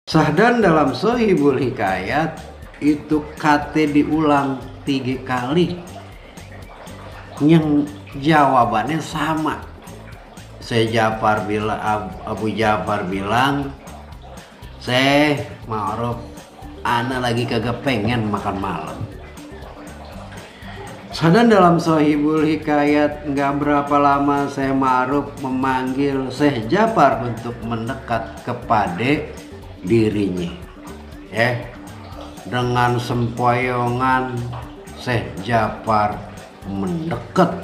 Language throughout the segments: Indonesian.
Sahdan dalam Sohibul Hikayat itu kate diulang 3 kali, yang jawabannya sama. Abu Ja'far bilang, Syekh Ma'ruf, ana lagi kagak pengen makan malam. Sahdan dalam Sohibul Hikayat, nggak berapa lama Syekh Ma'ruf memanggil Syekh Ja'far untuk mendekat kepada dirinya. Dengan sempoyongan Syekh Ja'far mendekat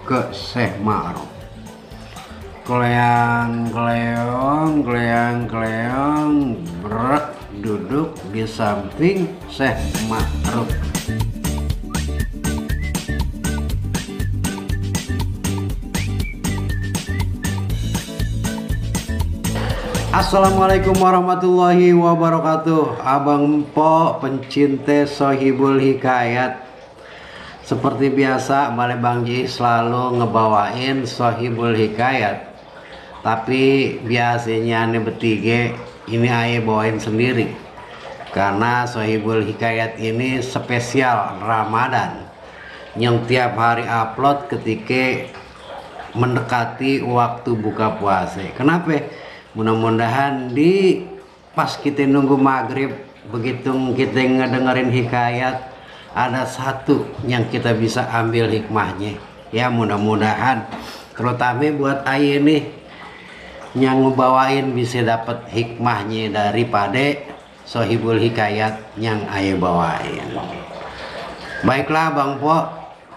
ke Syekh Ma'ruf. Kleang-kleong berak duduk di samping Syekh Ma'ruf. Assalamualaikum warahmatullahi wabarakatuh. Abang Empo pencinta Sohibul Hikayat, seperti biasa Bale Bang Ji selalu ngebawain Sohibul Hikayat. Tapi biasanya ane bertiga ini aye bawain sendiri, karena Sohibul Hikayat ini spesial Ramadan, yang tiap hari upload ketika mendekati waktu buka puasa. Kenapa? Mudah-mudahan di pas kita nunggu maghrib, begitu kita ngedengerin hikayat, ada satu yang kita bisa ambil hikmahnya. Ya mudah-mudahan terutama buat aye nih yang ngebawain bisa dapat hikmahnya daripada Sohibul Hikayat yang aye bawain. Baiklah Bang Po,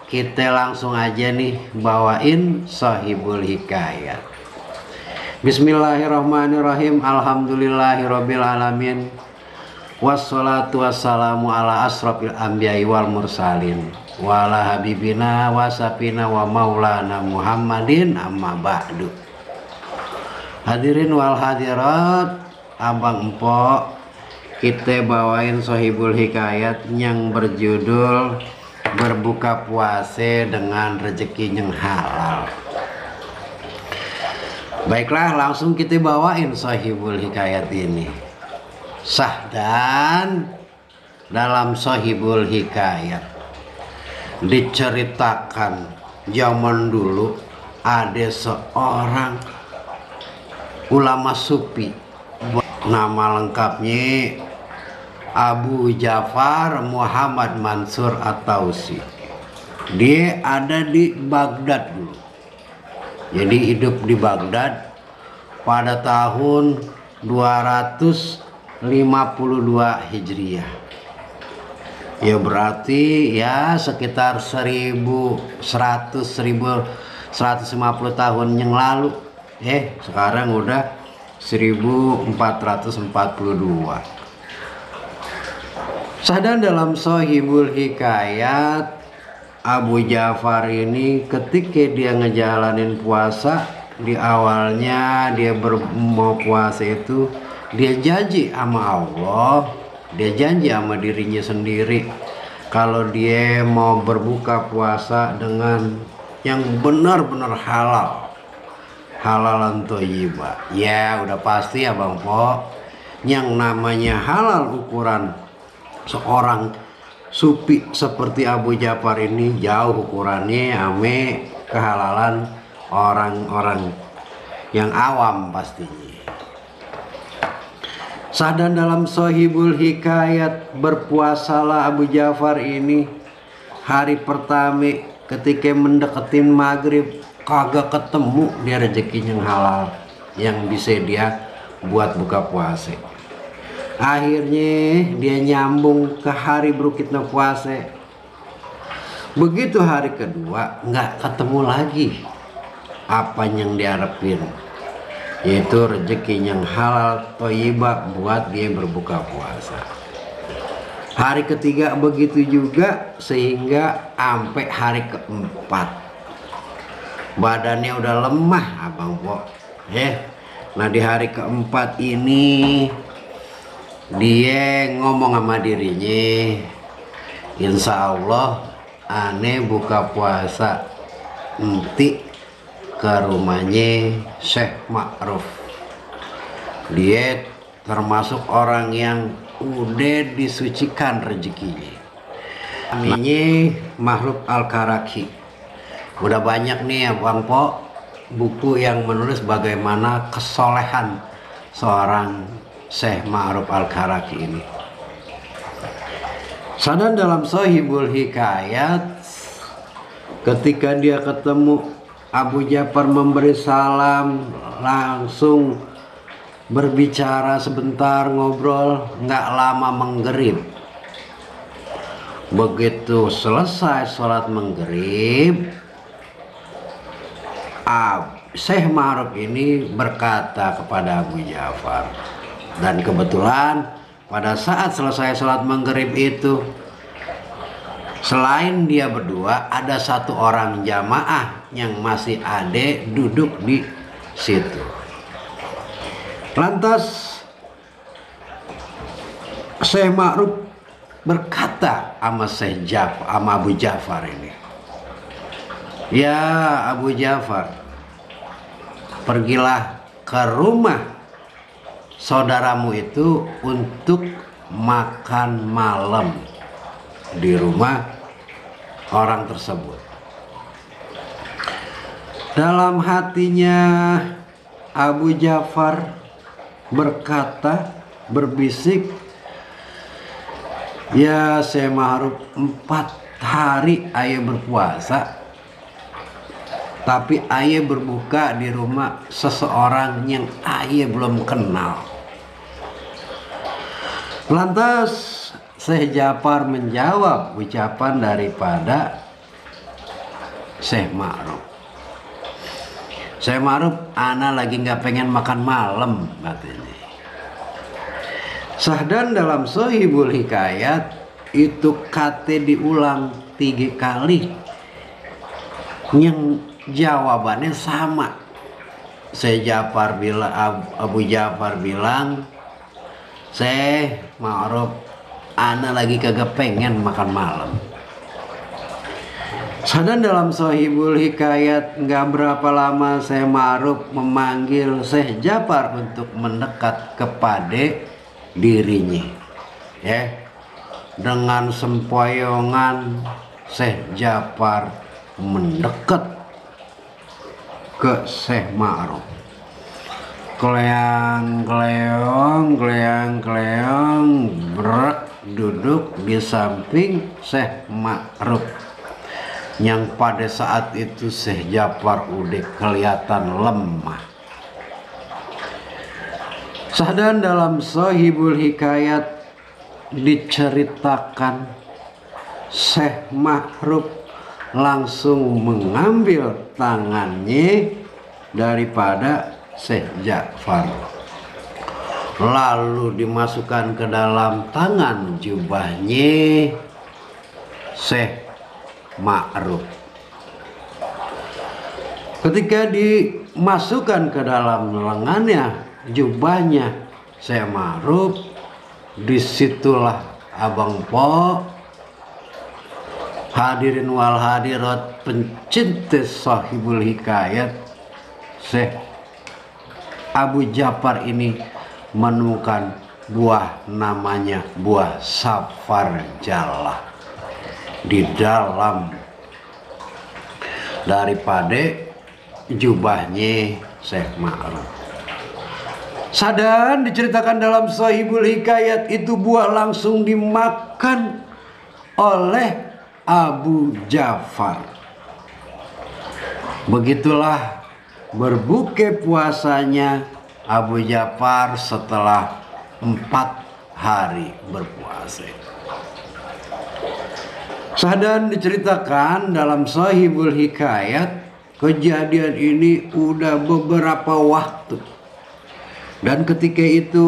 kita langsung aja nih bawain Sohibul Hikayat. Bismillahirrahmanirrahim. Alhamdulillahirabbil alamin. Wassalatu wassalamu ala asrofil anbiya'i wal mursalin wa ala habibina wa safina wa maulana Muhammadin, amma ba'du. Hadirin wal hadirat, Abang Empo, kita bawain Sohibul Hikayat yang berjudul Berbuka Puasa dengan Rezeki yang Halal. Baiklah, langsung kita bawain Sohibul Hikayat ini. Sahdan dalam Sohibul Hikayat diceritakan zaman dulu ada seorang ulama sufi, nama lengkapnya Abu Ja'far Muhammad Mansur At-Tausi. Dia ada di Baghdad dulu. Jadi hidup di Baghdad pada tahun 252 Hijriah. Ya berarti ya sekitar 1150 tahun yang lalu. Sekarang udah 1442. Sahdan dalam Sohibul Hikayat, Abu Ja'far ini ketika dia ngejalanin puasa, di awalnya dia mau puasa itu dia janji sama Allah, dia janji sama dirinya sendiri kalau dia mau berbuka puasa dengan yang benar-benar halal, halalan thayyibah. Ya udah pasti ya Bang Po, yang namanya halal ukuran seorang sufi seperti Abu Ja'far ini jauh ukurannya ame kehalalan orang-orang yang awam pastinya. Sahdan dalam Sohibul Hikayat, berpuasalah Abu Ja'far ini hari pertama ketika mendekatin maghrib, kagak ketemu dia rezeki yang halal yang bisa dia buat buka puasa. Akhirnya dia nyambung ke hari berukitna puasa. Begitu hari kedua nggak ketemu lagi apa yang diharapin, yaitu rezeki yang halal thayyibah buat dia berbuka puasa. Hari ketiga begitu juga, sehingga sampai hari keempat badannya udah lemah Abang Po. Nah di hari keempat ini dia ngomong sama dirinya, insya Allah aneh buka puasa nanti ke rumahnya Syekh Ma'ruf. Dia termasuk orang yang udah disucikan rezekinya. Ini Makhluf Al-Karaki. Udah banyak nih ya Bang Po buku yang menulis bagaimana kesolehan seorang Syekh Makhluf Al-Karaki ini. Sadar dalam Sohibul Hikayat, ketika dia ketemu Abu Ja'far memberi salam, langsung berbicara sebentar, ngobrol, nggak lama menggerib. Begitu selesai sholat maghrib, Syekh Makhluf ini berkata kepada Abu Ja'far, dan kebetulan pada saat selesai sholat maghrib itu, selain dia berdua, ada satu orang jamaah yang masih ada duduk di situ. Lantas Syekh Makhluf berkata sama Abu Ja'far ini, "Ya Abu Ja'far, pergilah ke rumah saudaramu itu untuk makan malam di rumah orang tersebut." Dalam hatinya Abu Ja'far berkata, berbisik, "Ya Syekh Makhluf, 4 hari ayah berpuasa, tapi ayah berbuka di rumah seseorang yang ayah belum kenal." Lantas Syekh Ja'far menjawab ucapan daripada Syekh Makhluf. "Syekh Makhluf, ana lagi nggak pengen makan malam," katanya. Sahdan dalam Sohibul Hikayat itu kate diulang 3 kali, yang jawabannya sama. Syekh Ja'far bilang, Abu Ja'far bilang, "Syekh Makhluf, ana lagi kagak pengen makan malam." Sadar dalam Sohibul Hikayat, nggak berapa lama Syekh Makhluf memanggil Syekh Ja'far untuk mendekat kepada dirinya. Ya, dengan sempoyongan Syekh Ja'far mendekat ke Syekh Makhluf. Kleang-kleong berak duduk di samping Syekh Makhluf, yang pada saat itu Syekh Ja'far udah kelihatan lemah. Sahdan dalam Sohibul Hikayat diceritakan Syekh Makhluf langsung mengambil tangannya daripada Syekh Ja'far, lalu dimasukkan ke dalam tangan jubahnya Syekh Makhluf. Ketika dimasukkan ke dalam lengannya, jubahnya Syekh Makhluf, disitulah Abang Po, hadirin wal hadirat pencinta Sohibul Hikayat, Syekh Abu Ja'far ini menemukan buah namanya buah safarjallah di dalam daripada jubahnya Syekh Makhluf. Sadar diceritakan dalam Sohibul Hikayat, itu buah langsung dimakan oleh Abu Ja'far. Begitulah berbuka puasanya Abu Ja'far setelah 4 hari berpuasa. Sadar diceritakan dalam Sohibul Hikayat, kejadian ini udah beberapa waktu. Dan ketika itu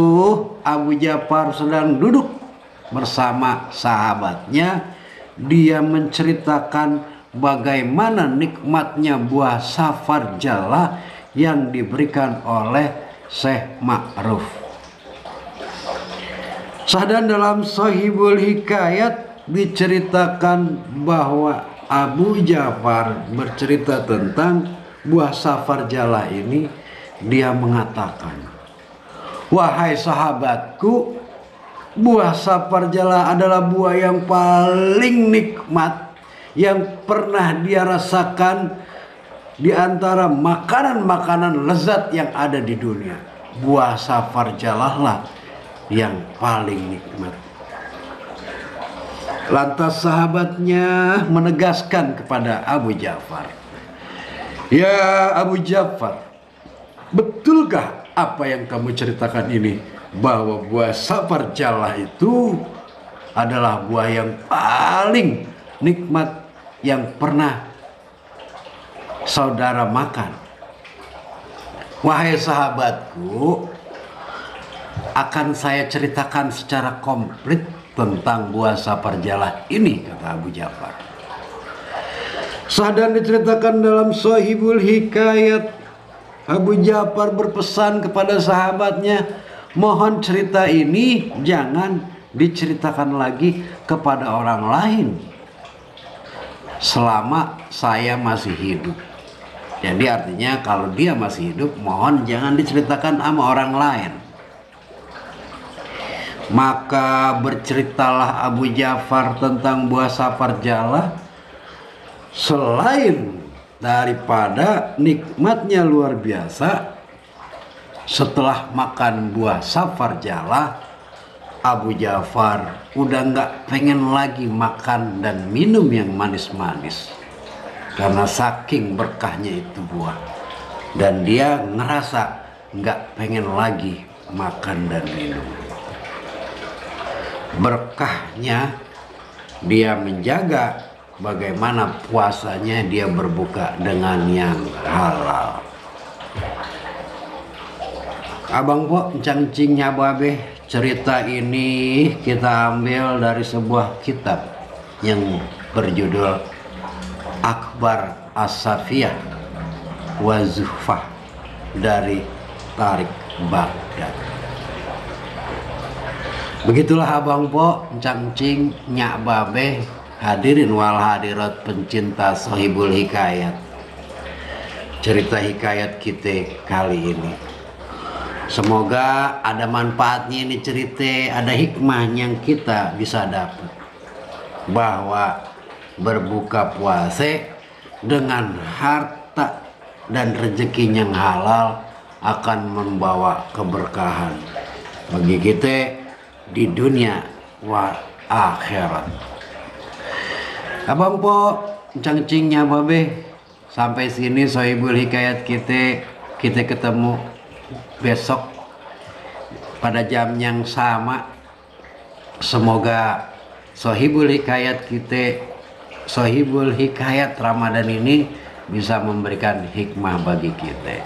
Abu Ja'far sedang duduk bersama sahabatnya. Dia menceritakan bagaimana nikmatnya buah safarjallah yang diberikan oleh Syekh Makhluf. Sadar dalam Sohibul Hikayat diceritakan bahwa Abu Ja'far bercerita tentang buah safarjallah ini. Dia mengatakan, Wahai sahabatku, buah saparjala adalah buah yang paling nikmat yang pernah dia rasakan di antara makanan-makanan lezat yang ada di dunia. Buah saparjala lah yang paling nikmat. Lantas sahabatnya menegaskan kepada Abu Ja'far, "Ya Abu Ja'far, betulkah apa yang kamu ceritakan ini, bahwa buah saparjala itu adalah buah yang paling nikmat yang pernah saudara makan?" Wahai sahabatku, akan saya ceritakan secara komplit tentang buah saparjala ini, kata Abu Ja'far. Sadan diceritakan dalam Shahihul Hikayat, Abu Ja'far berpesan kepada sahabatnya, mohon cerita ini jangan diceritakan lagi kepada orang lain selama saya masih hidup. Jadi artinya kalau dia masih hidup, mohon jangan diceritakan sama orang lain. Maka berceritalah Abu Ja'far tentang buah saparjala. Selain daripada nikmatnya luar biasa, setelah makan buah saparjala, Abu Ja'far udah nggak pengen lagi makan dan minum yang manis-manis, karena saking berkahnya itu buah. Dan dia ngerasa nggak pengen lagi makan dan minum. Berkahnya dia menjaga bagaimana puasanya dia berbuka dengan yang halal. Abang po, cangcingnya babe, cerita ini kita ambil dari sebuah kitab yang berjudul Akhbar As-Safiyah wa Zuhfah dari Tariq Baghdad. Begitulah abang po, cangcing, nyak babe, hadirin wal hadirat pencinta Shahihul Hikayat. Cerita hikayat kita kali ini, semoga ada manfaatnya ini cerita, ada hikmah yang kita bisa dapat, bahwa berbuka puasa dengan harta dan rezeki yang halal akan membawa keberkahan bagi kita di dunia wa akhirat. Abang po, cangcingnya babe, sampai sini Shahihul Hikayat kita ketemu besok pada jam yang sama. Semoga Shahihul Hikayat kita, Shahihul Hikayat Ramadan ini bisa memberikan hikmah bagi kita.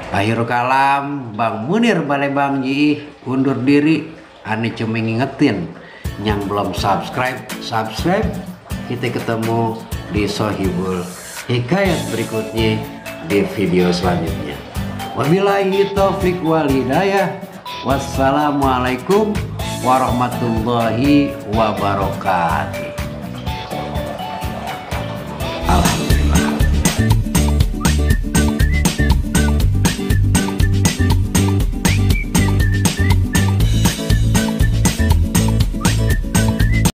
Akhirul kalam, Bang Munir Balebang Ji undur diri. Ane cuma ngingetin yang belum subscribe. Kita ketemu di Shahihul Hikayat berikutnya di video selanjutnya. Wabillahi taufiq wal hidayah. Wassalamualaikum warahmatullahi wabarakatuh.